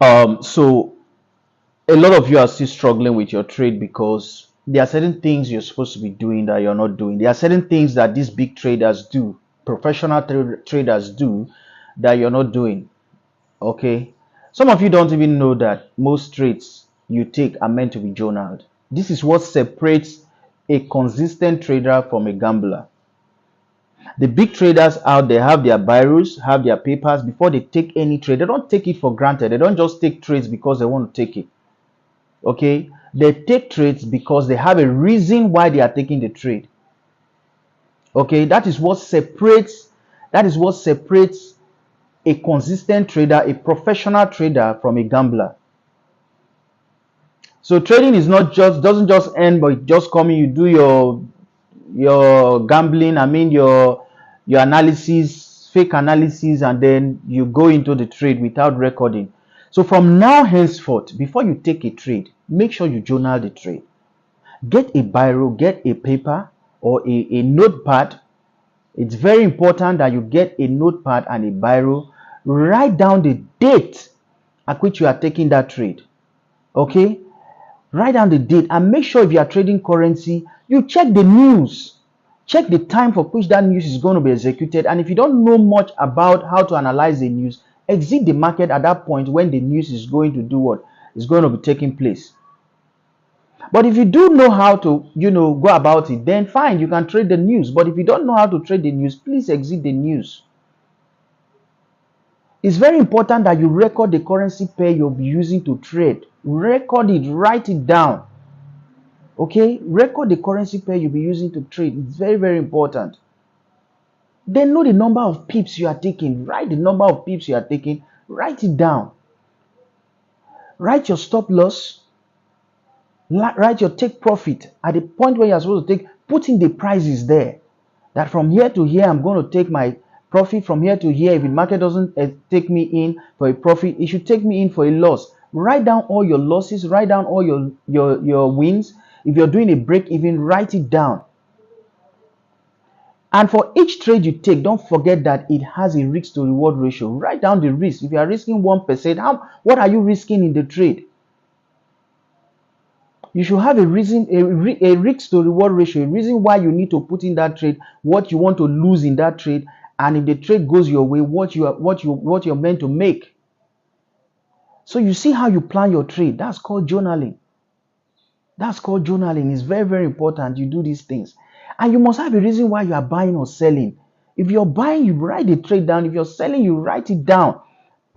So a lot of you are still struggling with your trade because there are certain things you're supposed to be doing that you're not doing. There are certain things that these big traders do, professional traders do, that you're not doing. Okay, some of you don't even know that most trades you take are meant to be journaled. This is what separates a consistent trader from a gambler. The big traders out there have their biros, have their papers before they take any trade. They don't take it for granted. They don't just take trades because they want to take it. Okay, they take trades because they have a reason why they are taking the trade. Okay, that is what separates a consistent trader, a professional trader from a gambler. So trading is not just doesn't just end by just coming, you do your gambling, I mean your analysis, fake analysis, and then you go into the trade without recording. So from now henceforth, before you take a trade, make sure you journal the trade. Get a biro, get a paper or a notepad. It's very important that you get a notepad and a biro. Write down the date at which you are taking that trade. Okay, write down the date and make sure if you are trading currency, you check the news. Check the time for which that news is going to be executed. And if you don't know much about how to analyze the news, exit the market at that point when the news is going to do what is going to be taking place. But if you do know how to, go about it, then fine, you can trade the news. But if you don't know how to trade the news, please exit the news. It's very important that you record the currency pair you'll be using to trade. Record it, write it down. Okay, record the currency pair you'll be using to trade. It's very, very important. Then know the number of pips you are taking. Write the number of pips you are taking. Write it down. Write your stop loss. Write your take profit. At the point where you're supposed to take, put in the prices there. That from here to here, I'm going to take my profit. From here to here, if the market doesn't take me in for a profit, it should take me in for a loss. Write down all your losses. Write down all your wins. If you're doing a break even, write it down. And for each trade you take, don't forget that it has a risk to reward ratio. Write down the risk. If you are risking 1%, what are you risking in the trade? You should have a reason, a risk to reward ratio, a reason why you need to put in that trade, what you want to lose in that trade, and if the trade goes your way, what you're meant to make. So you see how you plan your trade. That's called journaling. It's very, very important you do these things. And you must have a reason why you are buying or selling. If you're buying, you write the trade down. If you're selling, you write it down.